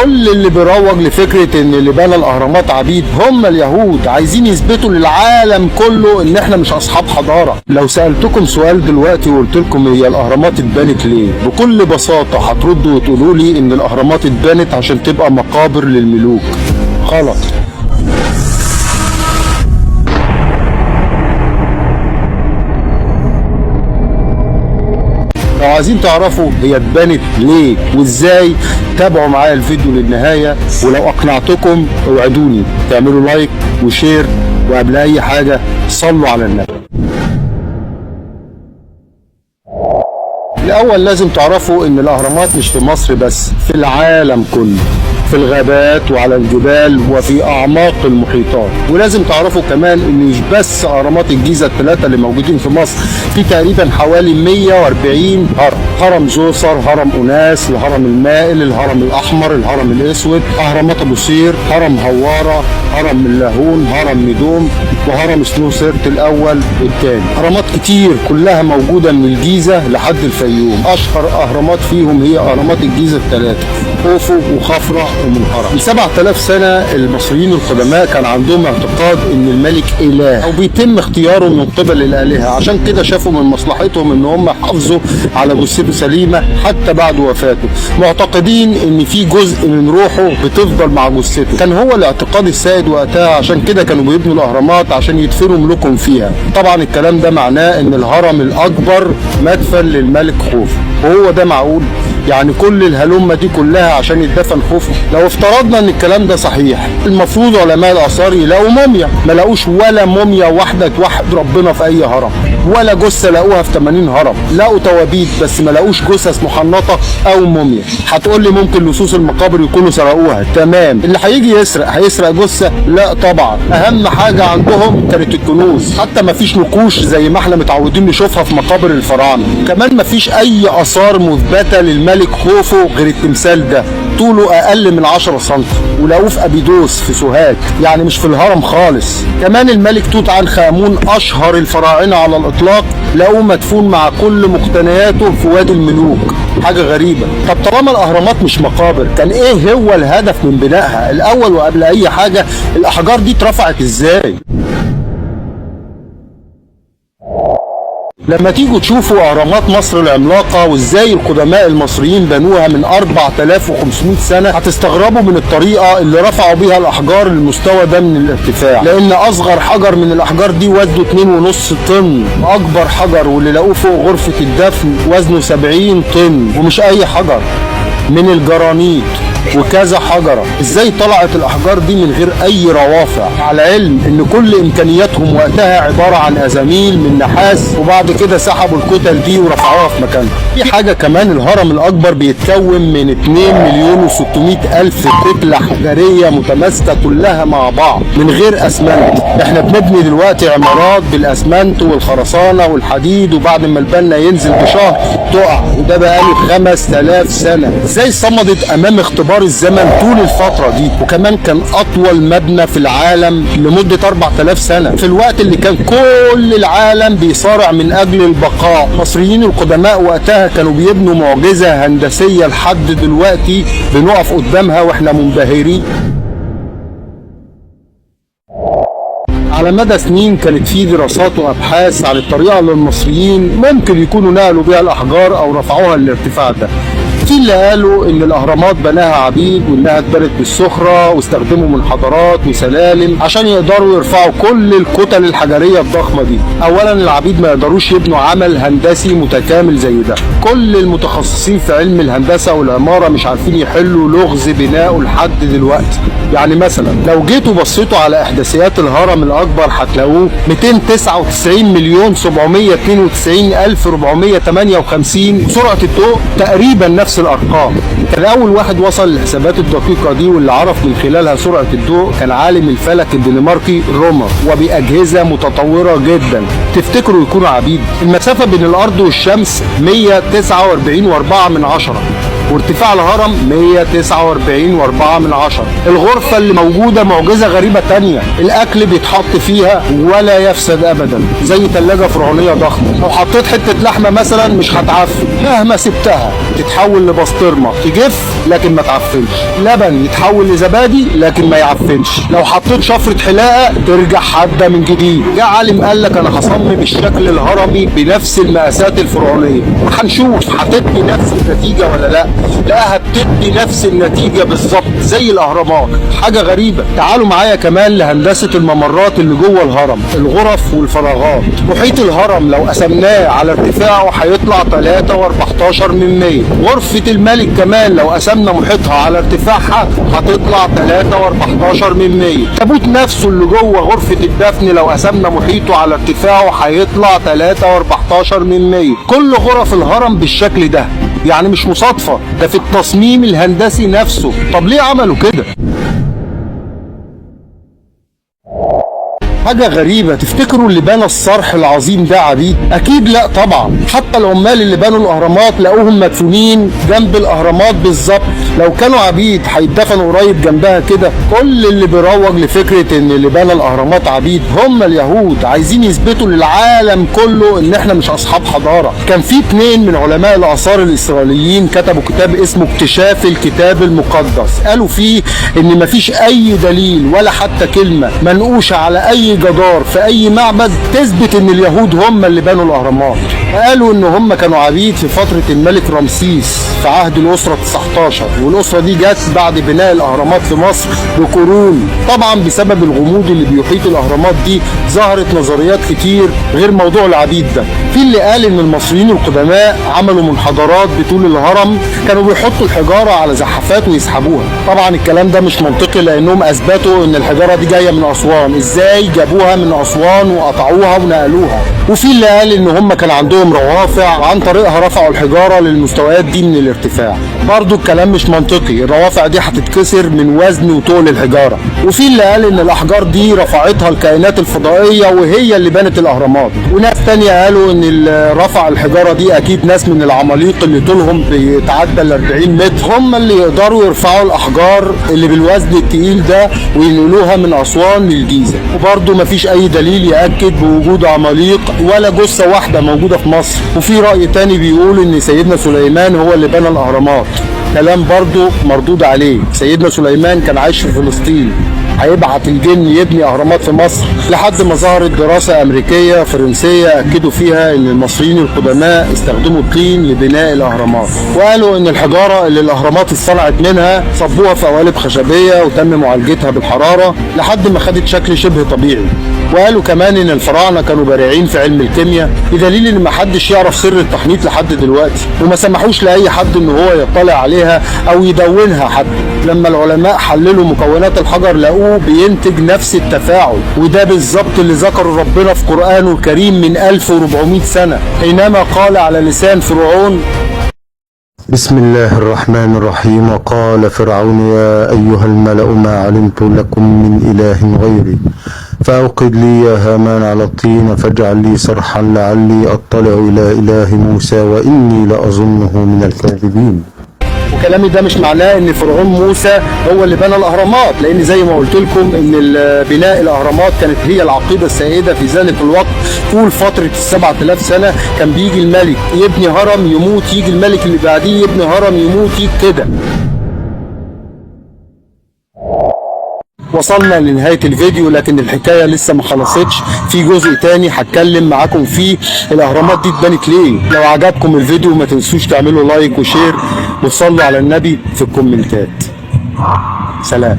كل اللي بيروج لفكرة ان اللي بنى الاهرامات عبيد هم اليهود، عايزين يثبتوا للعالم كله ان احنا مش اصحاب حضارة. لو سألتكم سؤال دلوقتي وقلت لكم هي الاهرامات اتبنت ليه، بكل بساطة هتردوا وتقولوا لي ان الاهرامات اتبنت عشان تبقى مقابر للملوك. غلط. لو عايزين تعرفوا هي اتبنت ليه وازاي، تابعوا معايا الفيديو للنهاية، ولو اقنعتكم اوعدوني تعملوا لايك وشير، وقبل اي حاجة صلوا على النبي. الاول لازم تعرفوا ان الاهرامات مش في مصر بس، في العالم كله، في الغابات وعلى الجبال وفي اعماق المحيطات. ولازم تعرفوا كمان ان مش بس اهرامات الجيزه الثلاثه اللي موجودين في مصر، في تقريبا حوالي 140 هرم. هرم زوسر، هرم اوناس، الهرم المائل، الهرم الاحمر، الهرم الاسود، اهرامات ابو سير، هرم هواره، هرم اللاهون، هرم ميدوم، وهرم سنوسرت الاول والثاني. اهرامات كتير كلها موجوده من الجيزه لحد الفيوم. اشهر اهرامات فيهم هي اهرامات الجيزه الثلاثه، خوفو وخفرع ومنقرع. من 7000 سنه المصريين القدماء كان عندهم اعتقاد ان الملك اله او بيتم اختياره من قبل الالهه، عشان كده شافوا من مصلحتهم ان هم يحافظوا على جثته سليمه حتى بعد وفاته، معتقدين ان في جزء من روحه بتفضل مع جثته. كان هو الاعتقاد السائد وقتها، عشان كده كانوا بيبنوا الاهرامات عشان يدفنوا ملوكهم فيها. طبعا الكلام ده معناه ان الهرم الاكبر مدفن للملك خوفو، وهو ده معقول؟ يعني كل الهلمه دي كلها عشان يتدفن خوفو؟ لو افترضنا ان الكلام ده صحيح، المفروض علماء الاثار يلاقوا موميا. ما لاقوش ولا موميا واحده توحد ربنا في اي هرم، ولا جثه لاقوها في 80 هرم. لاقوا توابيت بس ما لاقوش جثث محنطه او موميا. هتقول لي ممكن لصوص المقابر يكونوا سرقوها، تمام. اللي هيجي يسرق هيسرق جثه؟ لا طبعا. اهم حاجه عندهم كانت الكنوز. حتى ما فيش نقوش زي ما احنا متعودين نشوفها في مقابر الفراعنه. كمان ما فيش اي اثار مثبته للملك خوفو غير التمثال ده، طوله اقل من 10 سم، ولقوه في ابيدوس في سوهاج، يعني مش في الهرم خالص. كمان الملك توت عنخ امون اشهر الفراعنه على الاطلاق، لقوه مدفون مع كل مقتنياته في وادي الملوك. حاجه غريبه. طب طالما الاهرامات مش مقابر، كان ايه هو الهدف من بنائها؟ الاول وقبل اي حاجه، الاحجار دي اترفعت ازاي؟ لما تيجوا تشوفوا اهرامات مصر العملاقه وازاي القدماء المصريين بنوها من 4500 سنه، هتستغربوا من الطريقه اللي رفعوا بيها الاحجار للمستوى ده من الارتفاع، لان اصغر حجر من الاحجار دي وزنه 2.5 طن، واكبر حجر واللي لقوه فوق غرفه الدفن وزنه 70 طن، ومش اي حجر، من الجرانيت وكذا حجرة. ازاي طلعت الاحجار دي من غير اي روافع؟ على العلم ان كل امكانياتهم وقتها عبارة عن ازاميل من نحاس، وبعد كده سحبوا الكتل دي ورفعوها في مكانها. في حاجة كمان، الهرم الاكبر بيتكون من 2,600,000 كتلة حجرية متماسكة كلها مع بعض من غير اسمنت. احنا بنبني دلوقتي عمارات بالاسمنت والخرسانة والحديد، وبعد ما البنا ينزل بشهر تقع، وده بقاله 5000 سنة. ازاي صمدت امام اختبار الزمن طول الفترة دي؟ وكمان كان أطول مبنى في العالم لمدة 4000 سنة، في الوقت اللي كان كل العالم بيصارع من أجل البقاء. المصريين القدماء وقتها كانوا بيبنوا معجزة هندسية لحد دلوقتي بنقف قدامها وإحنا منبهرين. على مدى سنين كانت في دراسات وابحاث عن الطريقه اللي المصريين ممكن يكونوا نقلوا بيها الاحجار او رفعوها للارتفاع ده. في اللي قالوا ان الاهرامات بناها عبيد، وانها اتبنت بالسخره، واستخدموا منحدرات وسلالم عشان يقدروا يرفعوا كل الكتل الحجريه الضخمه دي. اولا العبيد ما يقدروش يبنوا عمل هندسي متكامل زي ده. كل المتخصصين في علم الهندسه والعماره مش عارفين يحلوا لغز بنائه لحد دلوقتي. يعني مثلا لو جيتوا بصيتوا على احداثيات الهرم الاكبر هتلاقوه 299,492,458، وسرعه الضوء تقريبا نفس الارقام. كان اول واحد وصل للحسابات الدقيقه دي واللي عرف من خلالها سرعه الضوء كان عالم الفلك الدنماركي رومر، وباجهزه متطوره جدا. تفتكروا يكونوا عبيد؟ المسافه بين الارض والشمس 149.4، وارتفاع الهرم 149.4. الغرفة اللي موجودة معجزة غريبة تانية، الأكل بيتحط فيها ولا يفسد أبدا، زي ثلاجة فرعونية ضخمة. لو حطيت حتة لحمة مثلا مش هتعفن مهما سبتها. تتحول لبسطرمه تجف لكن ما تعفنش، لبن يتحول لزبادي لكن ما يعفنش، لو حطيت شفره حلاقه ترجع حاده من جديد. جه عالم قال لك انا هصمم الشكل الهرمي بنفس المقاسات الفرعونيه، هنشوف هتدي نفس النتيجه ولا لا. لقاها بتدي نفس النتيجه بالظبط زي الاهرامات، حاجه غريبه. تعالوا معايا كمان لهندسه الممرات اللي جوه الهرم، الغرف والفراغات. محيط الهرم لو قسمناه على ارتفاعه هيطلع 3.14. غرفه الملك كمان لو قسمنا محيطها على ارتفاعها هتطلع 3.14. التابوت نفسه اللي جوه غرفه الدفن لو قسمنا محيطه على ارتفاعه هيطلع 3.14. كل غرف الهرم بالشكل ده، يعني مش مصادفة، ده في التصميم الهندسي نفسه. طب ليه عملوا كده؟ حاجة غريبة. تفتكروا اللي بنى الصرح العظيم ده عبيد؟ أكيد لا طبعا. حتى العمال اللي بنوا الأهرامات لقوهم مدفونين جنب الأهرامات بالظبط. لو كانوا عبيد هيتدفنوا قريب جنبها كده. كل اللي بيروج لفكرة إن اللي بنى الأهرامات عبيد هم اليهود، عايزين يثبتوا للعالم كله إن إحنا مش أصحاب حضارة. كان في 2 من علماء الآثار الإسرائيليين كتبوا كتاب اسمه اكتشاف الكتاب المقدس، قالوا فيه إن مفيش أي دليل ولا حتى كلمة منقوشة على أي جدار في اي معبد تثبت ان اليهود هم اللي بنوا الاهرامات. قالوا ان هم كانوا عبيد في فتره الملك رمسيس في عهد الاسره 19، والاسره دي جت بعد بناء الاهرامات في مصر بقرون. طبعا بسبب الغموض اللي بيحيط الاهرامات دي ظهرت نظريات كتير غير موضوع العبيد ده. في اللي قال ان المصريين القدماء عملوا منحدرات بطول الهرم، كانوا بيحطوا الحجاره على زحافات ويسحبوها. طبعا الكلام ده مش منطقي لانهم اثبتوا ان الحجاره دي جايه من اسوان. ازاي جابوها من اسوان وقطعوها ونقلوها؟ وفي اللي قال ان هم كان عندهم روافع عن طريقها رفعوا الحجاره للمستويات دي من الارتفاع. برضو الكلام مش منطقي، الروافع دي هتتكسر من وزن وطول الحجاره. وفي اللي قال ان الاحجار دي رفعتها الكائنات الفضائيه وهي اللي بنت الاهرامات. وناس تانية قالوا ان رفع الحجاره دي اكيد ناس من العماليق اللي طولهم بيتعدى ال 40 متر، هم اللي يقدروا يرفعوا الاحجار اللي بالوزن التقيل ده وينقلوها من اسوان للجيزه. وبرضو مفيش اي دليل ياكد بوجود عماليق ولا جثه واحده موجوده في مصر. وفي راي تاني بيقول ان سيدنا سليمان هو اللي بنى الاهرامات، كلام برضو مردود عليه. سيدنا سليمان كان عايش في فلسطين، هيبعت الجن يبني اهرامات في مصر؟ لحد ما ظهرت دراسه امريكيه فرنسيه اكدوا فيها ان المصريين القدماء استخدموا الطين لبناء الاهرامات، وقالوا ان الحجاره اللي الاهرامات اتصنعت منها صبوها في قوالب خشبيه وتم معالجتها بالحراره لحد ما خدت شكل شبه طبيعي. وقالوا كمان ان الفراعنه كانوا بارعين في علم الكيمياء، بدليل ان محدش يعرف سر التحنيط لحد دلوقتي، وما سمحوش لاي حد ان هو يطلع عليها او يدونها حتى. لما العلماء حللوا مكونات الحجر لقوه بينتج نفس التفاعل، وده بالظبط اللي ذكره ربنا في قرآنه الكريم من 1400 سنة حينما قال على لسان فرعون: بسم الله الرحمن الرحيم. وقال فرعون يا أيها الملأ ما علمت لكم من إله غيري فأوقد لي يا هامان على الطين فاجعل لي صرحا لعلي أطلع إلى إله موسى وإني لأظنه من الكاذبين. وكلامي ده مش معناه ان فرعون موسى هو اللي بنى الاهرامات، لان زي ما قلت لكم ان بناء الاهرامات كانت هي العقيده السائده في ذلك الوقت. طول فتره ال7000 سنه كان بيجي الملك يبني هرم يموت، يجي الملك اللي بعديه يبني هرم يموت، يجي كده. وصلنا لنهاية الفيديو، لكن الحكاية لسه ما خلصتش، في جزء تاني هتكلم معاكم فيه الاهرامات دي اتبنت ليه. لو عجبكم الفيديو ما تنسوش تعملوا لايك وشير وتصلوا على النبي في الكومنتات. سلام.